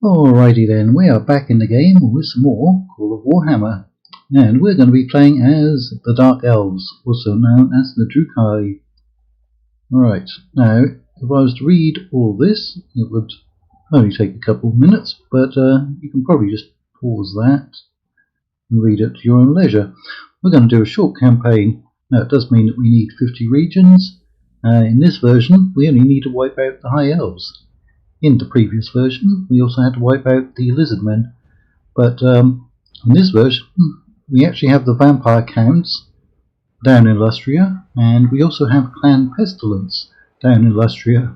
Alrighty then, we are back in the game with some more Call of Warhammer, and we're going to be playing as the Dark Elves, also known as the Drukai. Right, now if I was to read all this, it would only take a couple of minutes, but you can probably just pause that and read it at your own leisure. We're going to do a short campaign. Now it does mean that we need 50 regions. In this version we only need to wipe out the High Elves. In the previous version we also had to wipe out the Lizardmen, but in this version we actually have the Vampire Counts down in Lustria, and we also have Clan Pestilence down in Lustria,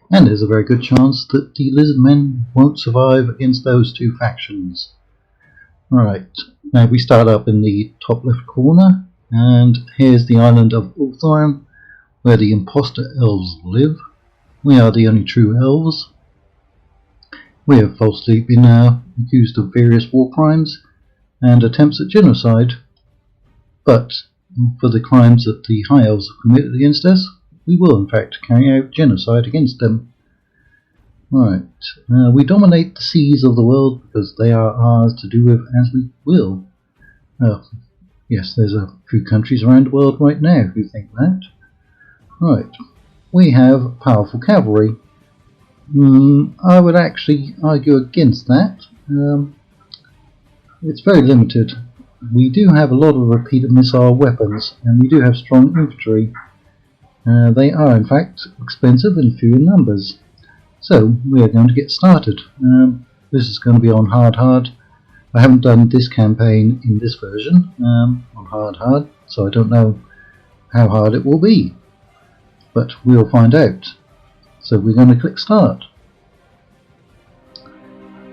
and there's a very good chance that the Lizardmen won't survive against those two factions. Right, now we start up in the top left corner, and here's the island of Ultharn, where the imposter elves live. We are the only true elves. We have falsely been accused of various war crimes and attempts at genocide, but for the crimes that the High Elves have committed against us, we will in fact carry out genocide against them. Right, we dominate the seas of the world because they are ours to do with as we will. Yes, there's a few countries around the world right now who think that. Right. We have powerful cavalry. I would actually argue against that. It's very limited. We do have a lot of repeated missile weapons, and we do have strong infantry. They are in fact expensive and few in numbers. So we are going to get started. This is going to be on hard. I haven't done this campaign in this version on hard, so I don't know how hard it will be. But we'll find out. So we're going to click start.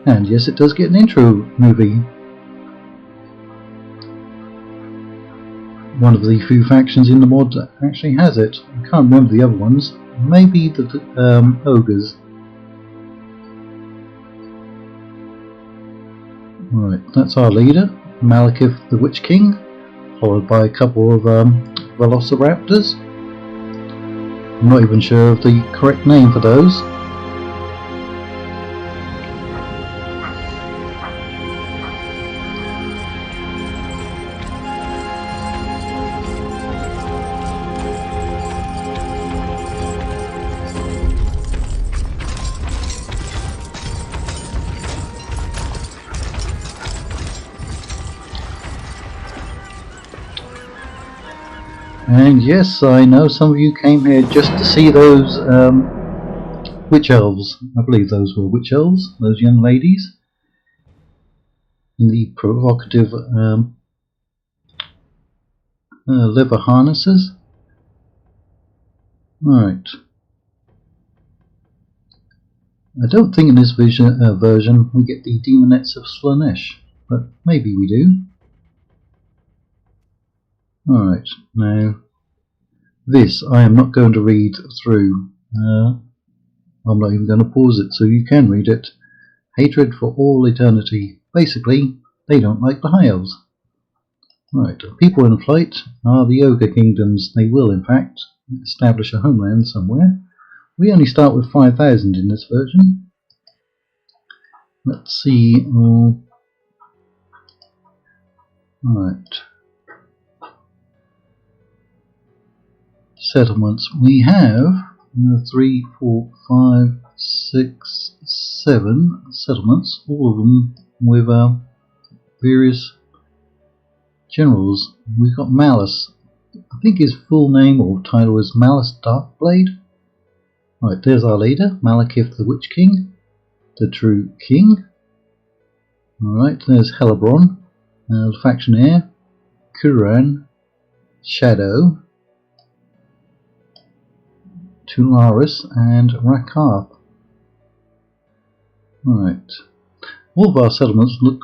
And yes, it does get an intro movie. One of the few factions in the mod that actually has it. I can't remember the other ones. Maybe the ogres. Right, that's our leader, Malekith the Witch King, followed by a couple of velociraptors. I'm not even sure of the correct name for those. And yes, I know some of you came here just to see those witch elves. I believe those were witch elves, those young ladies. In the provocative leather harnesses. Right. I don't think in this version we get the Demonettes of Slaanesh, but maybe we do. Alright, now this I am not going to read through. I'm not even going to pause it so you can read it. Hatred for all eternity. Basically, they don't like the High Elves. Right, people in flight are the Ogre Kingdoms. They will in fact establish a homeland somewhere. We only start with 5,000 in this version. Let's see. Right. Settlements. We have 3, 4, 5, 6, 7 settlements, all of them with various generals. We've got Malice. I think his full name or title is Malice Darkblade. Right, there's our leader, Malekith the Witch King, the true king. Alright, there's Helebron, the Factionaire, Kuran, Shadow, Tularis and Rakarth. Right. All of our settlements look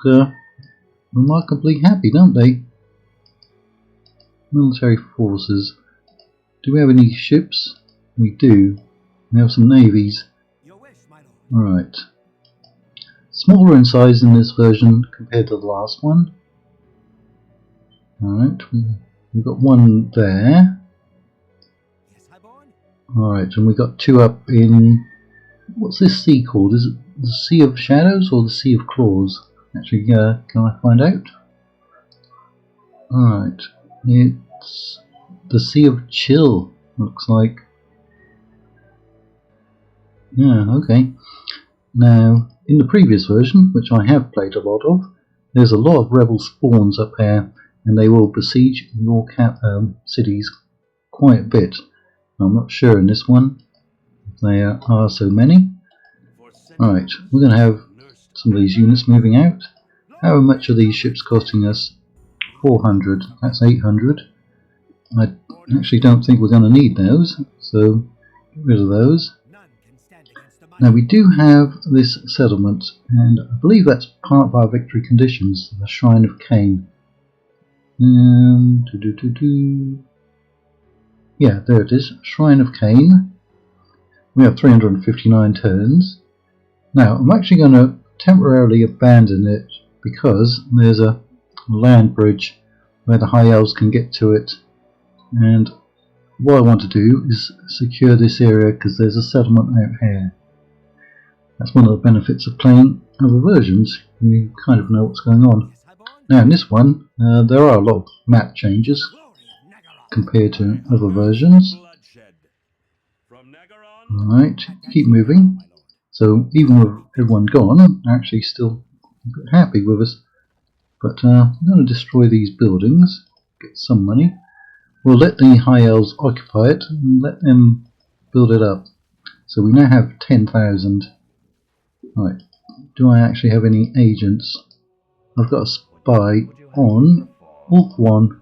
remarkably happy, don't they? Military forces. Do we have any ships? We do. We have some navies. Right. Smaller in size in this version compared to the last one. Alright, we've got one there. Alright, and we got two up in... what's this sea called? Is it the Sea of Shadows or the Sea of Claws? Actually, can I find out? Alright, it's the Sea of Chill, looks like. Yeah, okay. Now, in the previous version, which I have played a lot of, there's a lot of rebel spawns up here, and they will besiege your cities quite a bit. I'm not sure in this one if there are so many. Alright, we're going to have some of these units moving out. How much are these ships costing us? 400, that's 800. I actually don't think we're going to need those, so get rid of those. Now we do have this settlement, and I believe that's part of our victory conditions, the Shrine of Cain. Yeah, there it is, Shrine of Cain. We have 359 turns. Now I'm actually going to temporarily abandon it because there's a land bridge where the High Elves can get to it, and what I want to do is secure this area because there's a settlement out here. That's one of the benefits of playing other versions, you kind of know what's going on. Now in this one, there are a lot of map changes compared to other versions. Alright, keep moving. So even with everyone gone, they're actually still happy with us. But I'm going to destroy these buildings, get some money. We'll let the High Elves occupy it and let them build it up. So we now have 10,000. Right, do I actually have any agents? I've got a spy on Wolf 1.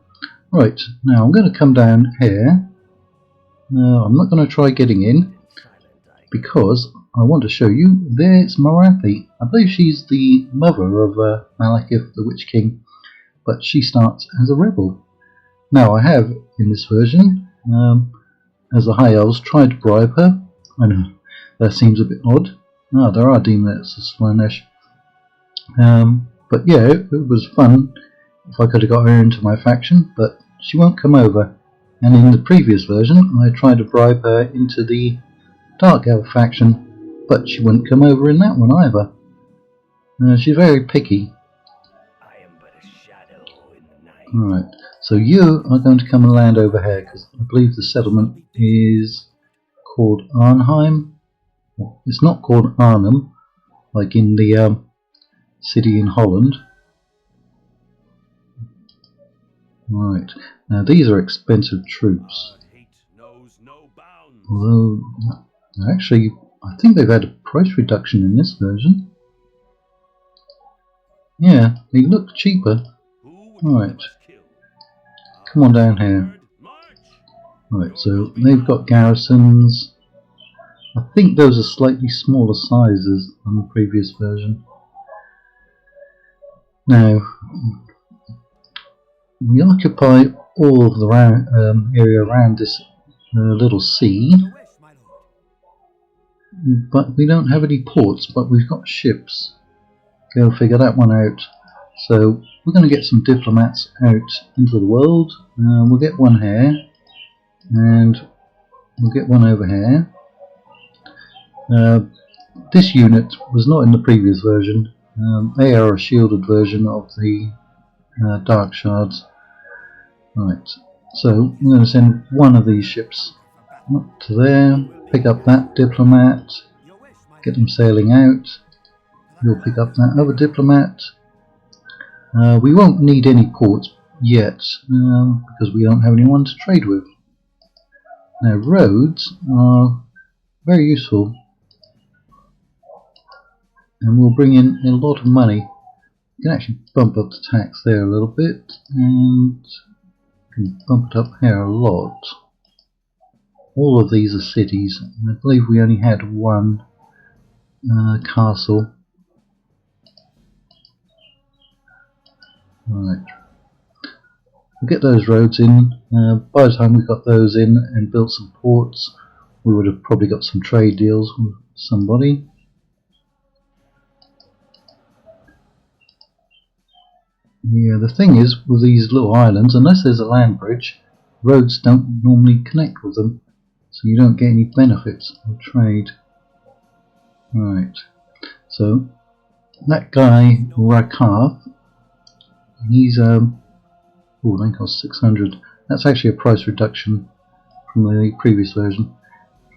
Right, now I'm going to come down here. I'm not going to try getting in because I want to show you there's Morathi. I believe she's the mother of Malekith the Witch King, but she starts as a rebel. Now I have in this version, as the High Elves, tried to bribe her. I know that seems a bit odd. Ah, there are demons of Slaanesh. But yeah, it was fun if I could have got her into my faction, but she won't come over. And in the previous version, I tried to bribe her into the Dark Elf faction, but she wouldn't come over in that one either. She's very picky. Alright, so you are going to come and land over here, because I believe the settlement is called Arnheim. Well, it's not called Arnhem, like in the city in Holland. Right, now these are expensive troops. Although, actually, I think they've had a price reduction in this version. Yeah, they look cheaper. Right, come on down here. Right, so they've got garrisons. I think those are slightly smaller sizes than the previous version. Now, we occupy all of the area around this little sea, but we don't have any ports, but we've got ships. Go figure that one out. So we're going to get some diplomats out into the world. We'll get one here, and we'll get one over here. This unit was not in the previous version. They are a shielded version of the Dark Shards. Right, so I'm going to send one of these ships up to there, pick up that diplomat, get them sailing out. You'll pick up that other diplomat. We won't need any ports yet because we don't have anyone to trade with. Now roads are very useful and will bring in a lot of money. You can actually bump up the tax there a little bit, and you can bump it up here a lot. All of these are cities. I believe we only had one castle. Right. We'll get those roads in. By the time we got those in and built some ports, we would have probably got some trade deals with somebody. Yeah, the thing is with these little islands, unless there's a land bridge, roads don't normally connect with them, so you don't get any benefits of trade. Right, So that guy Rakarth, he's oh, they cost 600. That's actually a price reduction from the previous version.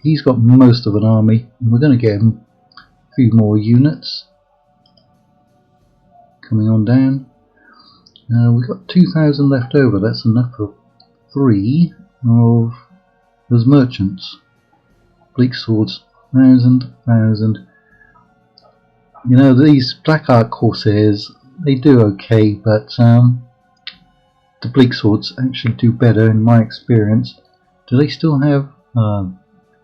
He's got most of an army, and we're going to get him a few more units coming on down. We've got 2,000 left over. That's enough for 3 of those merchants. Bleak swords, 1,000. You know, these Black Ark Corsairs, they do okay, but the Bleak swords actually do better in my experience. Do they still have?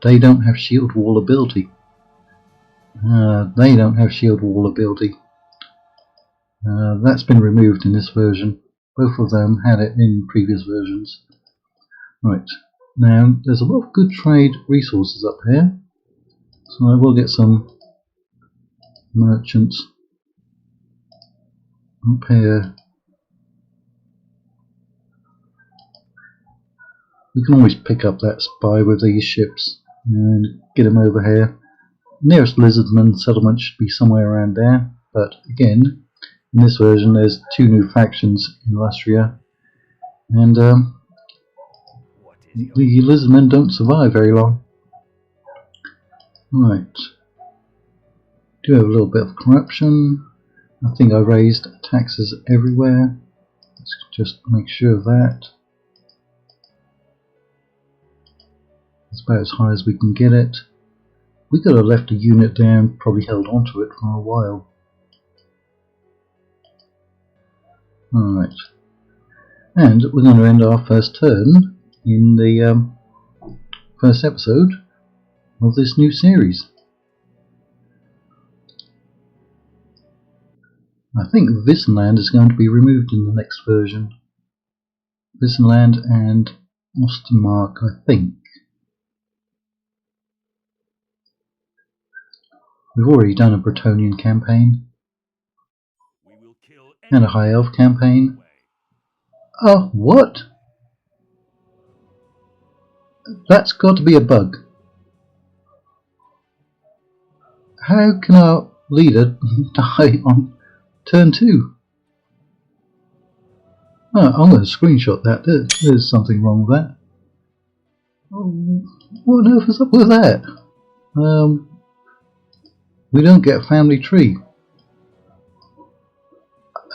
They don't have shield wall ability. They don't have shield wall ability. That's been removed in this version. Both of them had it in previous versions. Right, now there's a lot of good trade resources up here, so I will get some merchants up here. We can always pick up that spy with these ships and get him over here. Nearest lizardman settlement should be somewhere around there, but again, in this version there's 2 new factions in Lustria, and the lizardmen don't survive very long. Right, do have a little bit of corruption. I think I raised taxes everywhere. Let's just make sure of that. It's about as high as we can get it. We could have left a unit down, probably held onto it for a while. Alright, and we're going to end our first turn in the first episode of this new series. I think Wissenland is going to be removed in the next version. Wissenland and Ostermark, I think. We've already done a Bretonnian campaign and a High Elf campaign. Oh, what? That's got to be a bug. How can our leader die on turn 2? Oh, I'm going to screenshot that. There's something wrong with that. Oh, what on earth is up with that? We don't get a family tree.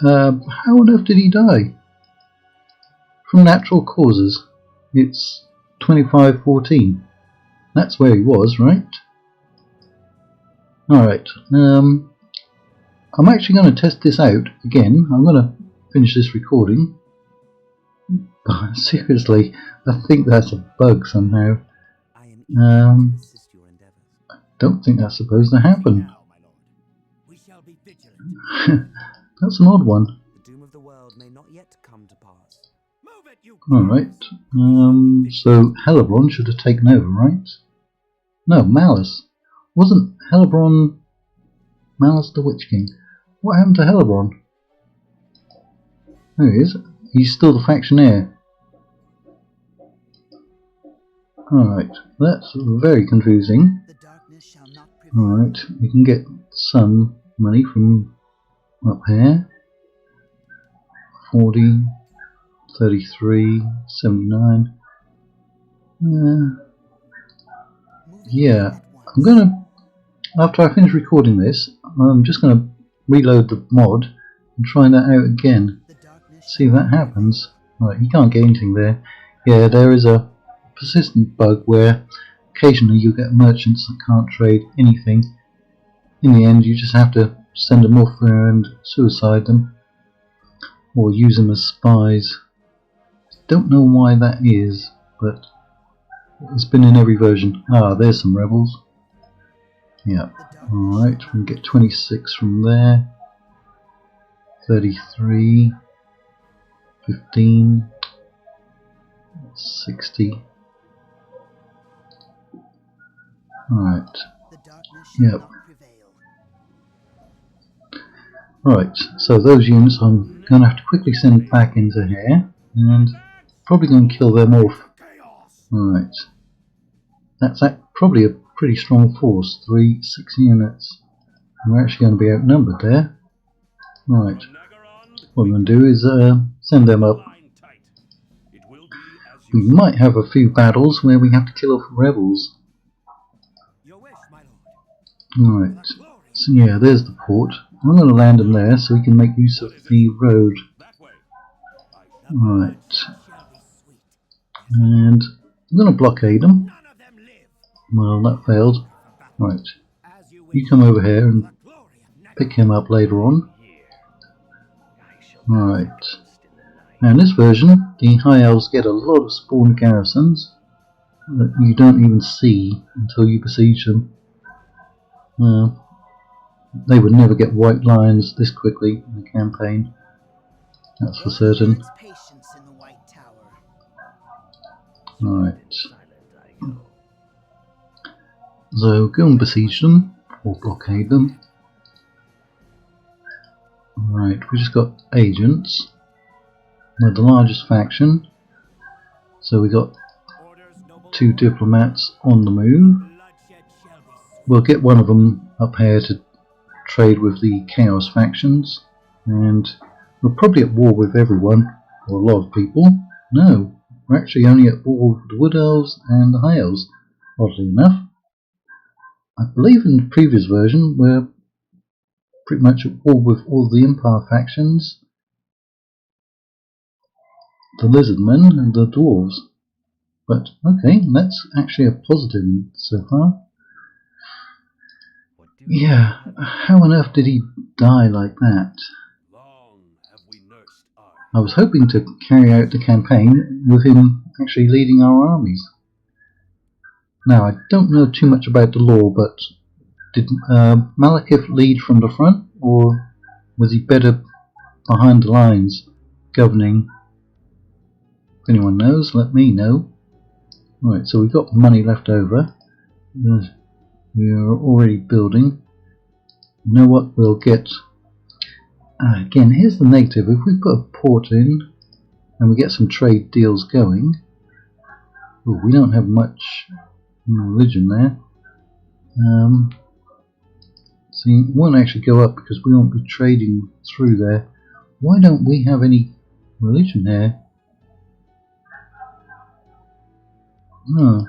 How on earth did he die? From natural causes. It's 2514. That's where he was, right? Alright. I'm actually going to test this out again. I'm going to finish this recording. But seriously, I think that's a bug somehow. I don't think that's supposed to happen. That's an odd one. Alright, so Hellebrand should have taken over, right? No, Malice. Wasn't Hellebrand Malice the Witch King? What happened to Hellebrand? There he is. He's still the factionaire. Alright, that's very confusing. Alright, we can get some money from up here. 40, 33, 79. Yeah, I'm gonna, after I finish recording this, I'm just gonna reload the mod and try that out again. See if that happens. Right, you can't get anything there. Yeah, there is a persistent bug where occasionally you get merchants that can't trade anything. In the end, you just have to send them off and suicide them, or use them as spies. Don't know why that is, but it's been in every version. Ah, there's some rebels. Yeah, alright, we can get 26 from there. 33, 15, 60. Alright, yep. Right, so those units I'm going to have to quickly send back into here, and probably going to kill them off. Right, that's probably a pretty strong force, 6 units. We're actually going to be outnumbered there. Right. What I'm going to do is send them up. We might have a few battles where we have to kill off rebels. Right. So yeah, there's the port. I'm going to land them there so we can make use of the road. Right. And I'm going to blockade them. Well, that failed. Right. You come over here and pick him up later on. Right. Now in this version, the High Elves get a lot of spawn garrisons that you don't even see until you besiege them. They would never get white lions this quickly in the campaign. That's for certain. Right. So go and besiege them, or blockade them. Right, we just got agents. We're the largest faction. So we got 2 diplomats on the move. We'll get one of them up here to trade with the Chaos factions. And we're probably at war with everyone, or a lot of people. No, we're actually only at war with the Wood Elves and the High Elves, oddly enough. I believe in the previous version we're pretty much at war with all the Empire factions, the Lizardmen and the Dwarves. But okay, that's actually a positive so far. Yeah, how on earth did he die like that? I was hoping to carry out the campaign with him actually leading our armies. Now, I don't know too much about the lore, but did Malekith lead from the front, or was he better behind the lines, governing? If anyone knows, let me know. Right, so we've got money left over. We are already building. You know what we'll get? Again, here's the negative. If we put a port in, and we get some trade deals going, we don't have much religion there. See, it won't actually go up because we won't be trading through there. Why don't we have any religion here? No.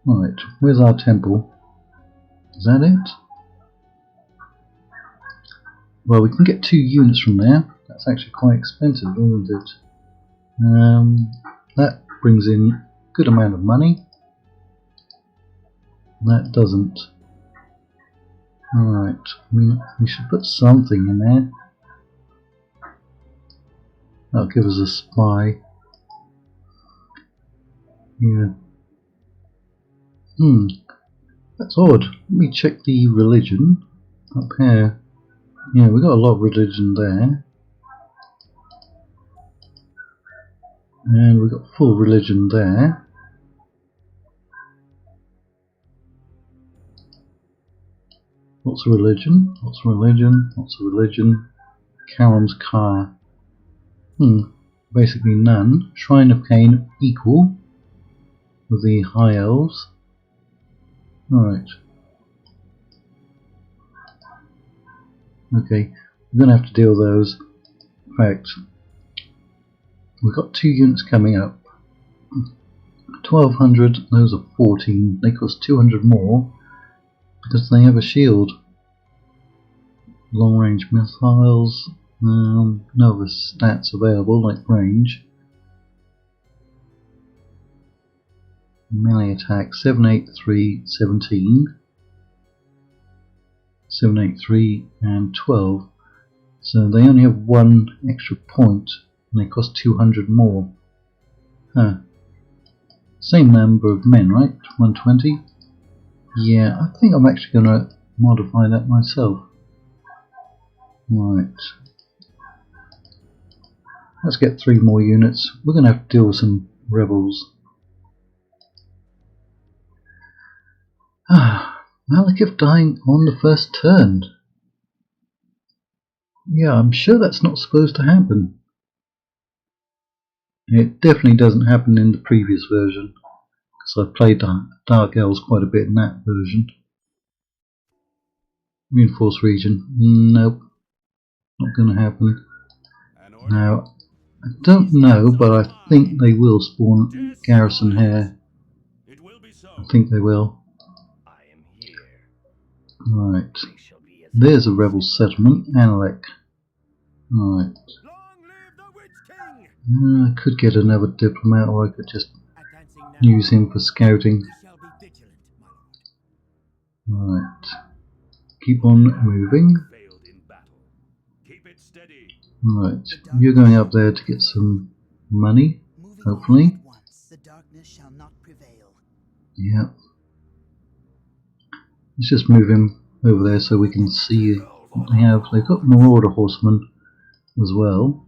Right, where's our temple? Is that it? Well, we can get 2 units from there. That's actually quite expensive, isn't it? That brings in a good amount of money. That doesn't. Alright, I mean, we should put something in there. That'll give us a spy. Yeah. That's odd. Let me check the religion up here. Yeah, we got a lot of religion there. And we've got full religion there. Lots of religion, lots of religion, lots of religion. Karam's Car. Basically none. Shrine of Cain equal with the High Elves. Alright. Okay, we're going to have to deal with those. In fact, we've got 2 units coming up. 1200, those are 14. They cost 200 more because they have a shield. Long range missiles, no other stats available like range. Melee attack 783, 17. 783 and 12. So they only have 1 extra point and they cost 200 more. Same number of men, right? 120? Yeah, I think I'm actually going to modify that myself. Right. Let's get 3 more units. We're going to have to deal with some rebels. Malekith dying on the first turn. Yeah, I'm sure that's not supposed to happen. It definitely doesn't happen in the previous version, because I played Dark Elves quite a bit in that version. Reinforced region. Nope. Not going to happen. Now, I don't know, but I think they will spawn garrison here. I think they will. Right. There's a rebel settlement, Analek. Right. I could get another diplomat, or I could just use him for scouting. Right. Keep on moving. Right. You're going up there to get some money, hopefully. Yeah. Let's just move him over there so we can see what they have. They've got Marauder Horsemen as well.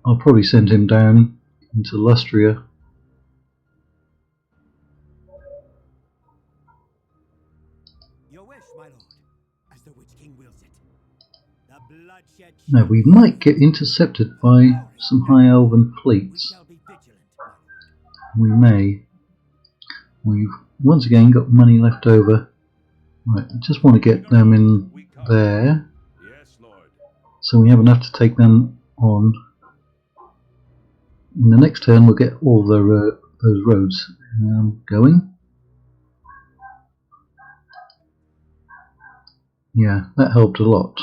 I'll probably send him down into Lustria. Your wish, my lord, as the Witch King wills it. The bloodshed. Now we might get intercepted by some high elven fleets. We may. We've once again got money left over. Right, I just want to get them in there, so we have enough to take them on. In the next turn we'll get all the those roads going. Yeah, that helped a lot.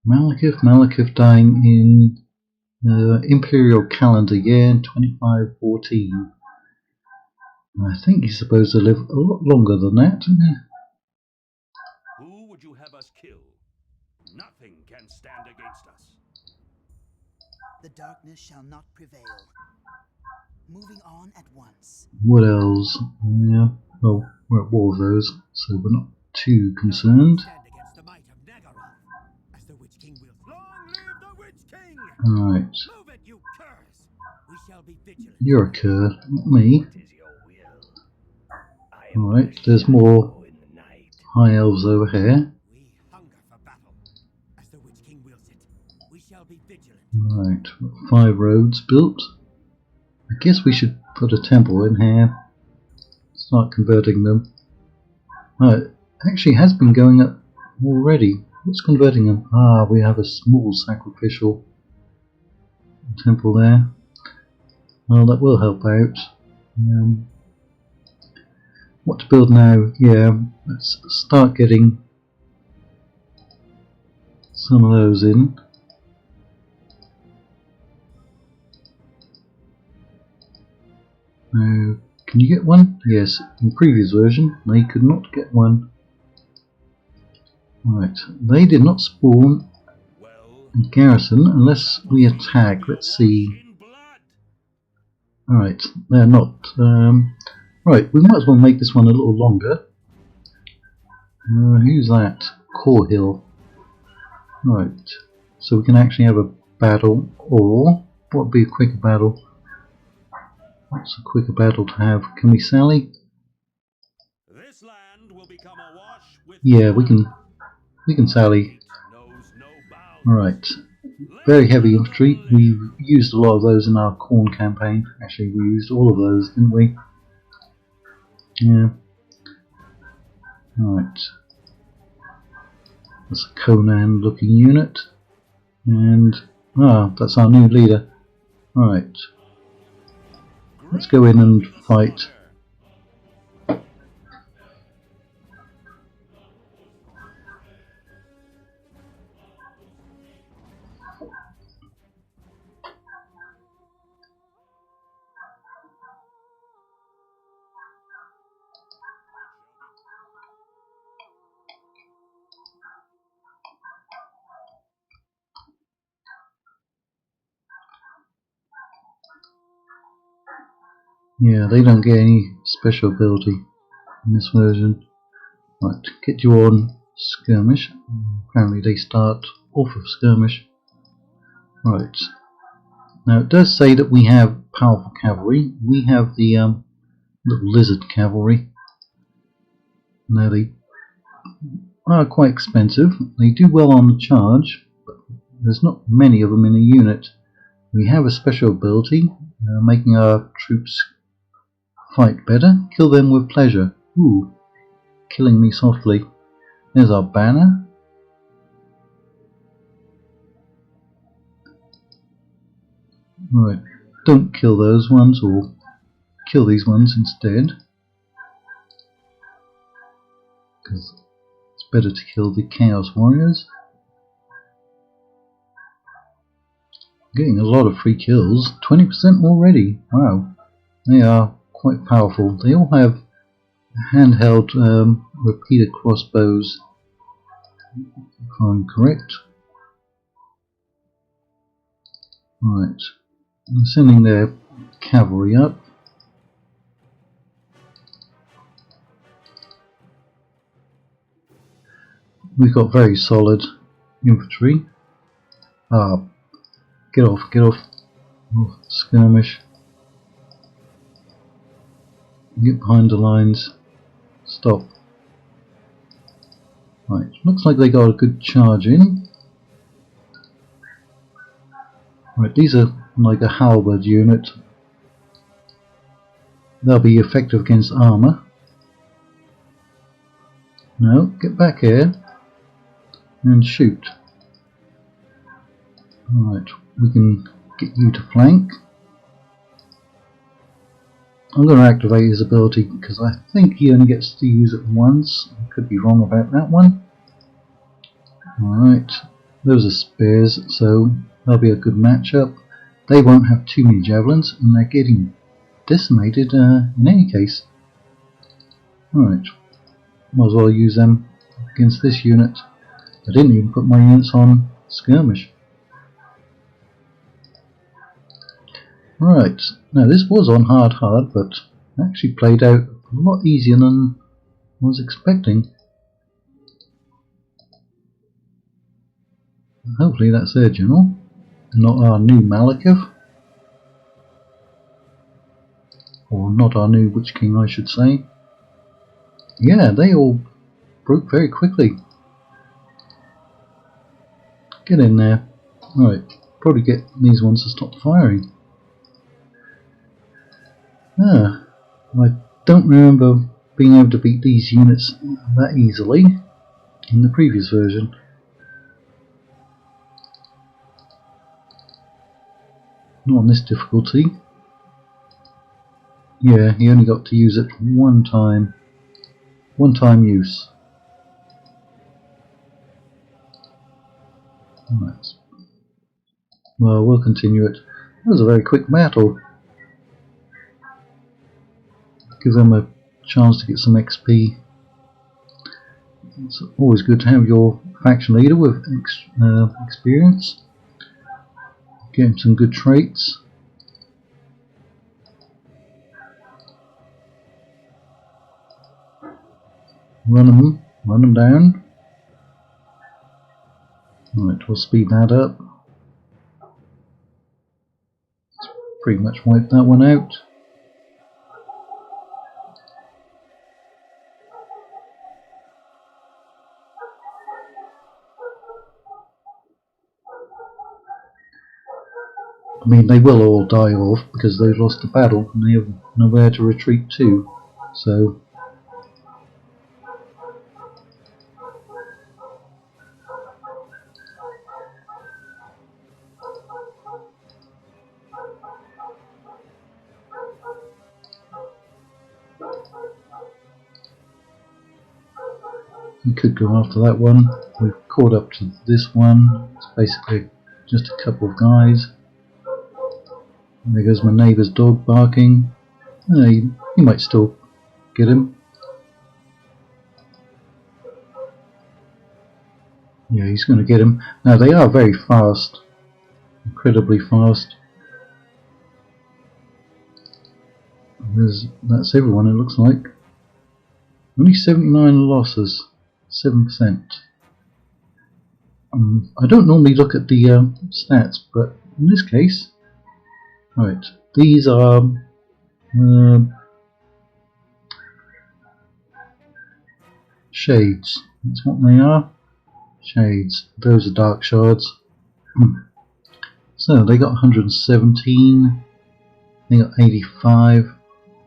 Malekith dying in Imperial calendar year 2514. I think he's supposed to live a lot longer than that, isn't he? Who would you have us kill? Nothing can stand against us. The darkness shall not prevail. Moving on at once. What else? Yeah, well, we're at war with those, so we're not too concerned. Right. You're a cur, not me. Alright, there's more high elves over here. Right, 5 roads built. I guess we should put a temple in here. Start converting them. It actually has been going up already. What's converting them? Ah, we have a small sacrificial temple there. Well, that will help out. What to build now? Yeah, let's start getting some of those in. Now, can you get one? Yes, in the previous version they could not get one. Right, they did not spawn a garrison unless we attack. Let's see. Alright, they're not. Right, we might as well make this one a little longer. Who's that? Core Hill. Right, so we can actually have a battle, or what would be a quicker battle? What's a quicker battle to have? Can we sally? This land will become awash with Yeah, we can sally. Alright. Very heavy infantry. We've used a lot of those in our Corn campaign. Actually, we used all of those, didn't we? Yeah. Alright. That's a Conan looking unit. And that's our new leader. Alright. Let's go in and fight. Yeah, they don't get any special ability in this version. Right, get you on skirmish. Apparently they start off of skirmish. Right. Now it does say that we have powerful cavalry. We have the little lizard cavalry. Now they are quite expensive. They do well on the charge, but there's not many of them in a unit. We have a special ability, making our troops fight better. Kill them with pleasure. Ooh, killing me softly. There's our banner. Right, don't kill those ones, or kill these ones instead, because it's better to kill the Chaos Warriors. Getting a lot of free kills, 20% already. Wow, they are quite powerful. They all have handheld repeater crossbows, if I'm correct. Right, I'm sending their cavalry up. We've got very solid infantry. Ah, get off, get off. Oh, skirmish. Get behind the lines. Stop. Right, looks like they got a good charge in. Right, these are like a halberd unit. They'll be effective against armour. No, get back here and shoot. Right, we can get you to flank. I'm going to activate his ability because I think he only gets to use it once. I could be wrong about that one. Alright, those are spears, so that'll be a good matchup. They won't have too many javelins, and they're getting decimated in any case. Alright, might as well use them against this unit. I didn't even put my units on skirmish. Right, now this was on hard, but actually played out a lot easier than I was expecting. Hopefully that's their general, and not our new Malekith. Or not our new Witch King, I should say. Yeah, they all broke very quickly. Get in there. Alright, probably get these ones to stop firing. Ah, I don't remember being able to beat these units that easily in the previous version. Not on this difficulty. Yeah, he only got to use it one time. One time use. Right. Well, we'll continue it. That was a very quick battle. Give them a chance to get some XP. It's always good to have your faction leader with experience. Get him some good traits. Run them down. Right, we'll speed that up. Pretty much wiped that one out. I mean, they will all die off because they've lost the battle and they have nowhere to retreat to. So, we could go after that one. We've caught up to this one. It's basically just a couple of guys. And there goes my neighbour's dog barking. You might still get him. Yeah, he's going to get him. Now they are very fast, incredibly fast. That's everyone, it looks like. Only 79 losses, 7%. I don't normally look at the stats, but in this case, right, these are shades. That's what they are. Shades. Those are dark shards. So they got 117, they got 85,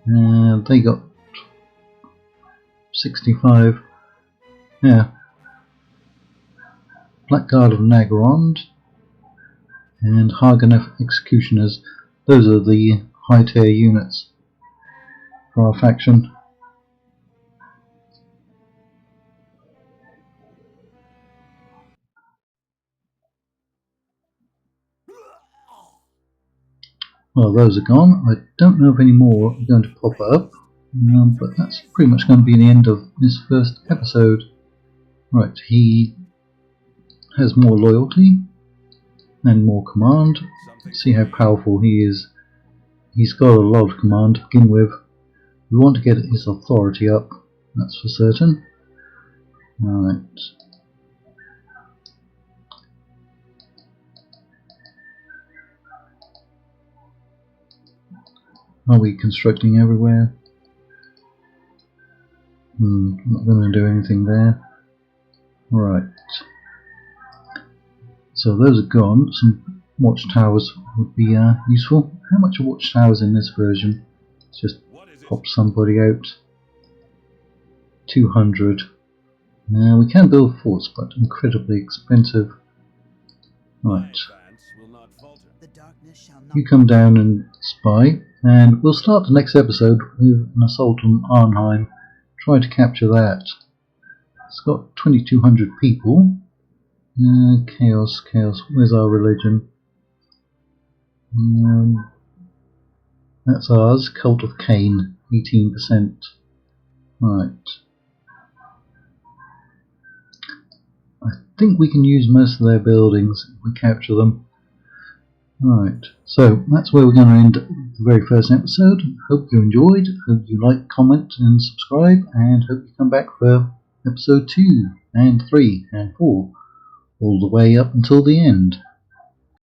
and they got 65. Yeah. Blackguard of Nagarond and Haganeth Executioners. Those are the high tier units for our faction. Well, those are gone. I don't know if any more are going to pop up, but that's pretty much going to be the end of this first episode. Right, he has more loyalty and more command. Let's see how powerful he is. He's got a lot of command to begin with. We want to get his authority up, that's for certain. Right. Are we constructing everywhere? Not going to do anything there. Right. So those are gone. Some watchtowers would be useful. How much are watchtowers in this version? Let's just pop somebody out. 200. Now we can build forts, but incredibly expensive. Right. You come down and spy, and we'll start the next episode with an assault on Arnheim. Try to capture that. It's got 2,200 people. Chaos. Where's our religion? That's ours. Cult of Cain, 18%. Right. I think we can use most of their buildings if we capture them. Right, so that's where we're going to end the very first episode. Hope you enjoyed, hope you like, comment and subscribe, and hope you come back for episode 2 and 3 and 4, all the way up until the end.